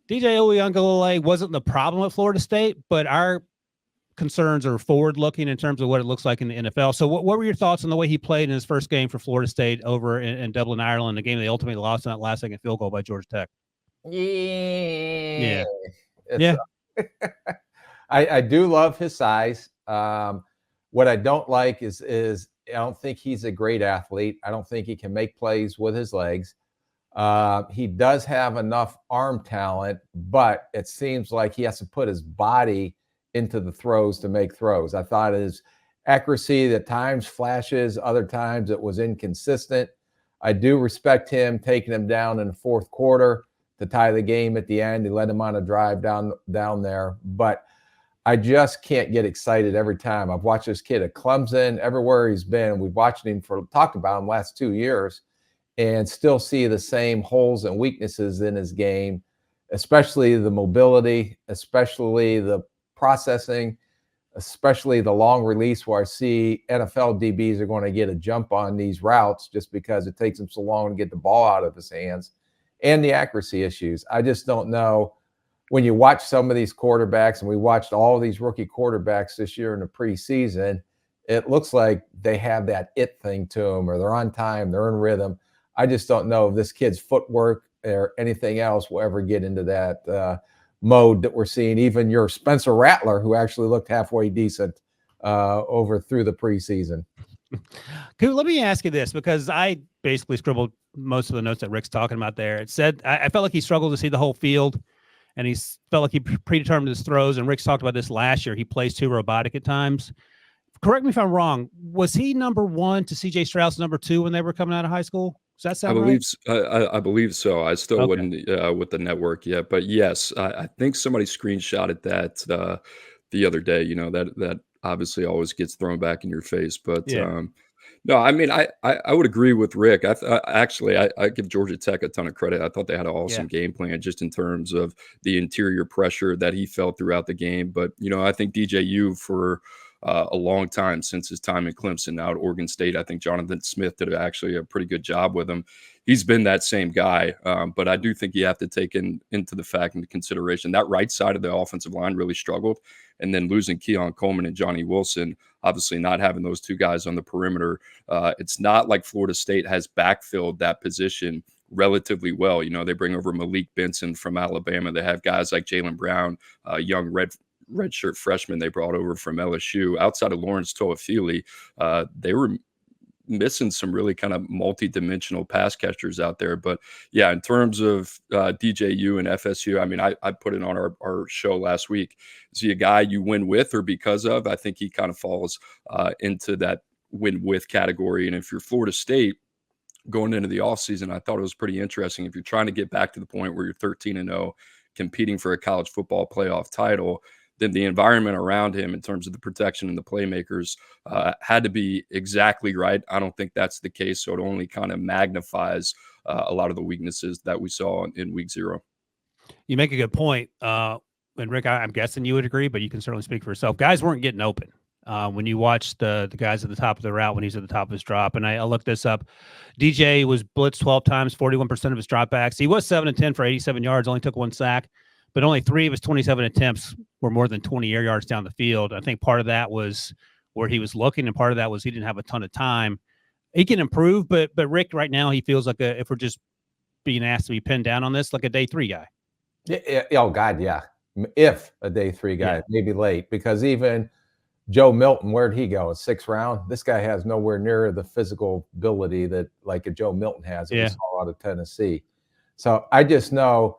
DJ Uiagalelei wasn't the problem at Florida State, but our concerns are forward-looking in terms of what it looks like in the NFL. So what were your thoughts on the way he played in his first game for Florida State over in Dublin, Ireland, the game they ultimately lost on that last-second field goal by Georgia Tech? Yeah. Yeah. It's, I do love his size. What I don't like is I don't think he's a great athlete. I don't think he can make plays with his legs. He does have enough arm talent, but it seems like he has to put his body into the throws to make throws. I thought his accuracy at times flashes, other times it was inconsistent. I do respect him taking him down in the fourth quarter to tie the game at the end. He led him on a drive down there, but I just can't get excited every time. I've watched this kid at Clemson, everywhere he's been. We've watched him talked about him last 2 years, and still see the same holes and weaknesses in his game, especially the mobility, especially the processing, especially the long release, where I see NFL DBs are going to get a jump on these routes just because it takes them so long to get the ball out of his hands, and the accuracy issues. I just don't know. When you watch some of these quarterbacks, and we watched all of these rookie quarterbacks this year in the preseason, it looks like they have that it thing to them, or they're on time, they're in rhythm. I just don't know if this kid's footwork or anything else will ever get into that mode that we're seeing. Even your Spencer Rattler, who actually looked halfway decent over through the preseason. Let me ask you this, because I basically scribbled most of the notes that Rick's talking about there. It said I felt like he struggled to see the whole field, and he felt like he predetermined his throws. And Rick's talked about this last year. He plays too robotic at times. Correct me if I'm wrong. Was he number one to C.J. Stroud's number two when they were coming out of high school? Does that sound right? I believe so. I still wouldn't with the network yet, but yes, I think somebody screenshotted that the other day. You know, that obviously always gets thrown back in your face, but no, I mean, I would agree with Rick. I give Georgia Tech a ton of credit. I thought they had an awesome game plan just in terms of the interior pressure that he felt throughout the game. But, you know, I think DJU for a long time, since his time in Clemson, now at Oregon State, I think Jonathan Smith did actually a pretty good job with him. He's been that same guy. But I do think you have to take into the fact into consideration that right side of the offensive line really struggled. And then losing Keon Coleman and Johnny Wilson, obviously not having those two guys on the perimeter. It's not like Florida State has backfilled that position relatively well. You know, they bring over Malik Benson from Alabama. They have guys like Jaylen Brown, young redshirt freshman they brought over from LSU. Outside of Lawrence Toafili, they were missing some really kind of multi-dimensional pass catchers out there. But yeah, in terms of DJU and FSU, I mean, I put it on our show last week. Is he a guy you win with or because of? I think he kind of falls into that win with category. And if you're Florida State going into the offseason, I thought it was pretty interesting. If you're trying to get back to the point where you're 13-0, competing for a college football playoff title, then the environment around him in terms of the protection and the playmakers had to be exactly right. I don't think that's the case. So it only kind of magnifies a lot of the weaknesses that we saw in week 0. You make a good point. And Rick, I'm guessing you would agree, but you can certainly speak for yourself. Guys weren't getting open. When you watch the guys at the top of the route when he's at the top of his drop, and I looked this up, DJ was blitzed 12 times, 41% of his dropbacks. He was 7-10 for 87 yards, only took 1 sack. But only 3 of his 27 attempts were more than 20 air yards down the field. I think part of that was where he was looking, and part of that was he didn't have a ton of time. He can improve, but Rick, right now, he feels like if we're just being asked to be pinned down on this, like a day 3 guy. Yeah, oh, God, yeah. If a day 3 guy, maybe late, because even Joe Milton, where'd he go? 6th round? This guy has nowhere near the physical ability that like a Joe Milton has that we saw out of Tennessee. So I just know,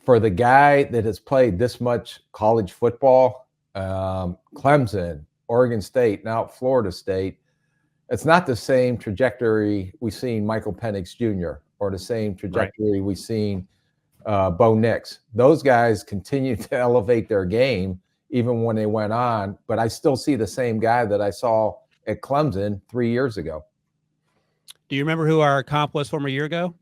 for the guy that has played this much college football, Clemson, Oregon State, now Florida State, it's not the same trajectory we've seen Michael Penix Jr. or the same trajectory we've seen Bo Nix. Those guys continue to elevate their game even when they went on, but I still see the same guy that I saw at Clemson 3 years ago. Do you remember who our comp was from a year ago?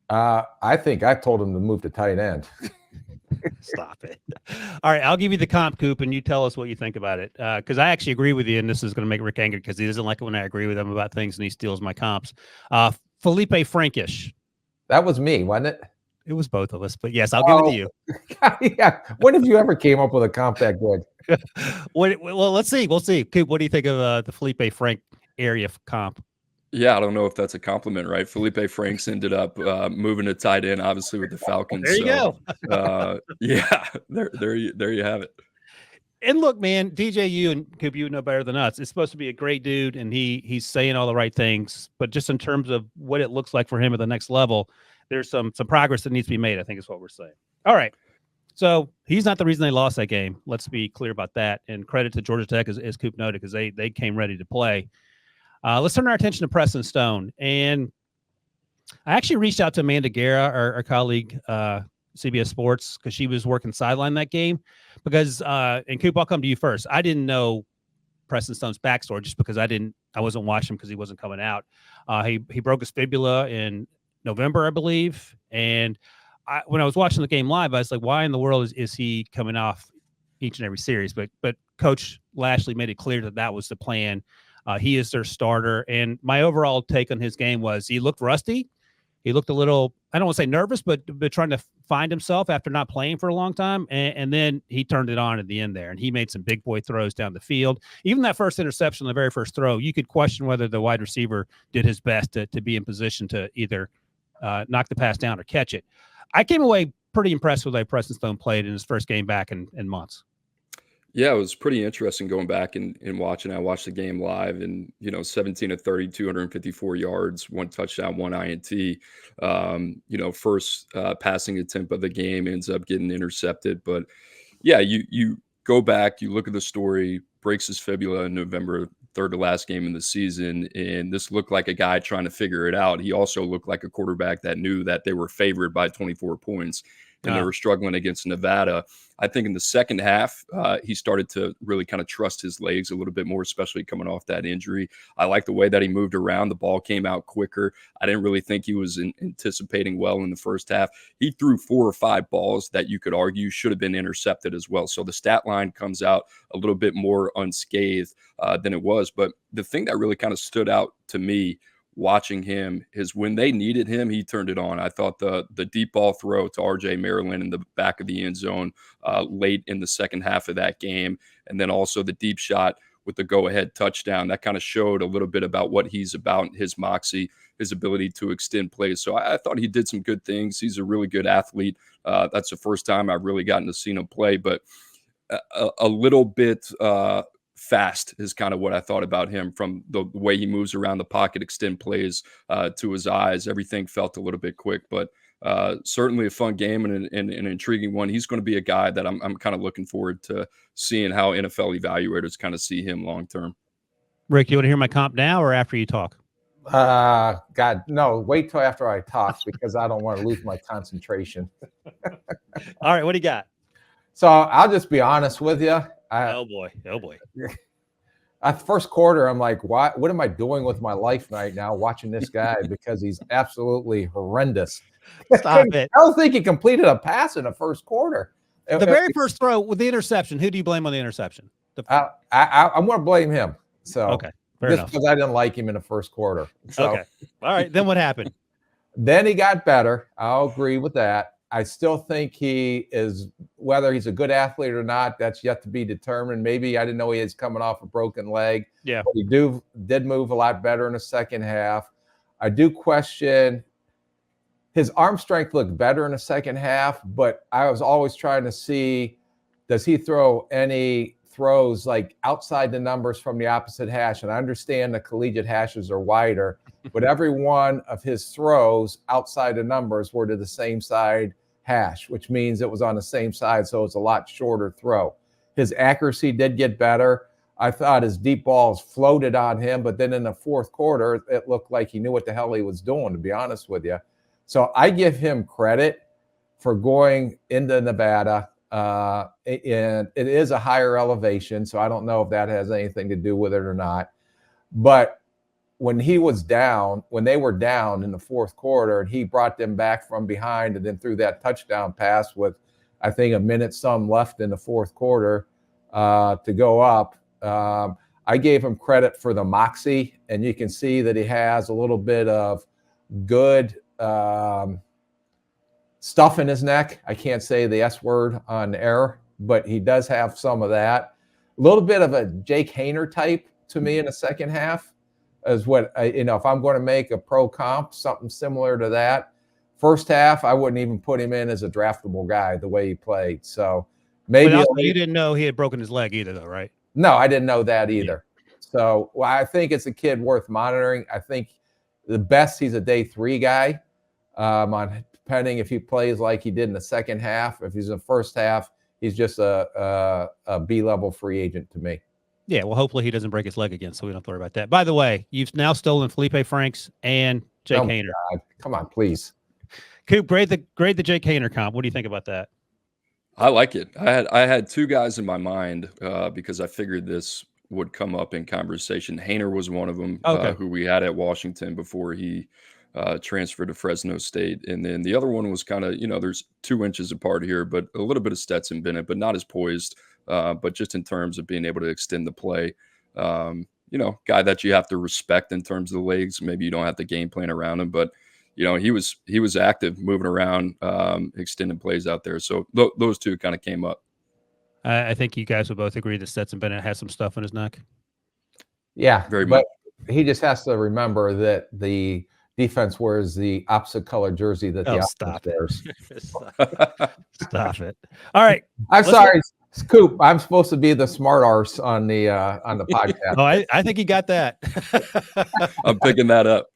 I think I told him to move to tight end. Stop it. All right, I'll give you the comp, Coop, and you tell us what you think about it. Because I actually agree with you, and this is going to make Rick angry because he doesn't like it when I agree with him about things and he steals my comps. Felipe Frankish. That was me, wasn't it? It was both of us, but yes, I'll give it to you. Yeah. When have you ever came up with a comp that good? Well, let's see. We'll see. Coop, what do you think of the Felipe Frank area comp? Yeah, I don't know if that's a compliment, right? Felipe Franks ended up moving to tight end, obviously with the Falcons. There you So, go. yeah, there you have it. And look, man, DJU and Coop, you know better than us. It's supposed to be a great dude, and he's saying all the right things. But just in terms of what it looks like for him at the next level, there's some progress that needs to be made. I think is what we're saying. All right. So he's not the reason they lost that game. Let's be clear about that. And credit to Georgia Tech, as Coop noted, because they came ready to play. Let's turn our attention to Preston Stone. And I actually reached out to Amanda Guerra, our colleague, CBS Sports, because she was working sideline that game. Because and Coop, I'll come to you first. I didn't know Preston Stone's backstory just because I wasn't watching him because he wasn't coming out. He broke his fibula in November, I believe. And when I was watching the game live, I was like, why in the world is he coming off each and every series? But Coach Lashley made it clear that was the plan. He is their starter. And my overall take on his game was he looked rusty. He looked a little, I don't want to say nervous, but trying to find himself after not playing for a long time. And then he turned it on at the end there, and he made some big boy throws down the field. Even that first interception, the very first throw, you could question whether the wide receiver did his best to be in position to either knock the pass down or catch it. I came away pretty impressed with the way Preston Stone played in his first game back in months. Yeah, it was pretty interesting going back and watching. I watched the game live, and 17 of 30, 254 yards, 1 touchdown, 1 INT. First passing attempt of the game ends up getting intercepted. But yeah, you go back, you look at the story, breaks his fibula in November, third to last game in the season, and this looked like a guy trying to figure it out. He also looked like a quarterback that knew that they were favored by 24 points. And they were struggling against Nevada. I think in the second half, he started to really kind of trust his legs a little bit more, especially coming off that injury. I like the way that he moved around. The ball came out quicker. I didn't really think he was anticipating well in the first half. He threw 4 or 5 balls that you could argue should have been intercepted as well. So the stat line comes out a little bit more unscathed than it was. But the thing that really kind of stood out to me watching him is when they needed him, he turned it on. I thought the deep ball throw to RJ Maryland in the back of the end zone late in the second half of that game, and then also the deep shot with the go-ahead touchdown, that kind of showed a little bit about what he's about, his moxie, his ability to extend plays. So I thought he did some good things. He's a really good athlete. That's the first time I've really gotten to see him play, but a little bit fast is kind of what I thought about him, from the way he moves around the pocket, extend plays to his eyes. Everything felt a little bit quick, but certainly a fun game and an intriguing one. He's going to be a guy that I'm kind of looking forward to seeing how NFL evaluators kind of see him long term. Rick, you want to hear my comp now or after you talk? God, no, wait till after I talk because I don't want to lose my concentration. All right, what do you got? So I'll just be honest with you. Oh boy. At the first quarter, I'm like, what am I doing with my life right now watching this guy? Because he's absolutely horrendous. Stop it. I don't think he completed a pass in the first quarter. The very first throw with the interception, who do you blame on the interception? I'm going to blame him. So okay, fair just enough. because I didn't like him in the first quarter. So, okay. All right, then what happened? Then he got better. I'll agree with that. I still think he is, whether he's a good athlete or not, that's yet to be determined. Maybe I didn't know he was coming off a broken leg. Yeah. But he did move a lot better in the second half. I do question his arm strength looked better in the second half, but I was always trying to see, does he throw any throws like outside the numbers from the opposite hash? And I understand the collegiate hashes are wider, but every one of his throws outside the numbers were to the same side hash, which means it was on the same side, so it's a lot shorter throw. His accuracy did get better. I thought his deep balls floated on him, but then in the fourth quarter, it looked like he knew what the hell he was doing, to be honest with you. So I give him credit for going into Nevada. And it is a higher elevation, so I don't know if that has anything to do with it or not. But when they were down in the fourth quarter, and he brought them back from behind and then threw that touchdown pass with, I think, a minute some left in the fourth quarter to go up. I gave him credit for the moxie, and you can see that he has a little bit of good stuff in his neck. I can't say the S word on air, but he does have some of that. A little bit of a Jake Haener type to me in the second half is what if I'm going to make a pro comp, something similar to that. First half, I wouldn't even put him in as a draftable guy the way he played. So maybe but also, you didn't know he had broken his leg either, though, right? No, I didn't know that either. Yeah. So I think it's a kid worth monitoring. I think the best he's a day 3 guy. Depending if he plays like he did in the second half. If he's in the first half, he's just a B-level free agent to me. Yeah, well, hopefully he doesn't break his leg again, so we don't have to worry about that. By the way, you've now stolen Felipe Franks and Jake Haener. God. Come on, please. Coop, grade the Jake Haener comp. What do you think about that? I like it. I had 2 guys in my mind because I figured this would come up in conversation. Haener was one of them, who we had at Washington before he transferred to Fresno State. And then the other one was kind of, there's 2 inches apart here, but a little bit of Stetson Bennett, but not as poised, but just in terms of being able to extend the play. Guy that you have to respect in terms of the legs. Maybe you don't have to game plan around him, but he was active, moving around, extending plays out there. So those 2 kind of came up. I think you guys would both agree that Stetson Bennett has some stuff in his neck. Yeah, very much. He just has to remember that the defense wears the opposite color jersey that the offense wears. Stop it. All right. I'm sorry, Scoop. I'm supposed to be the smart arse on the podcast. Oh, I think you got that. I'm picking that up.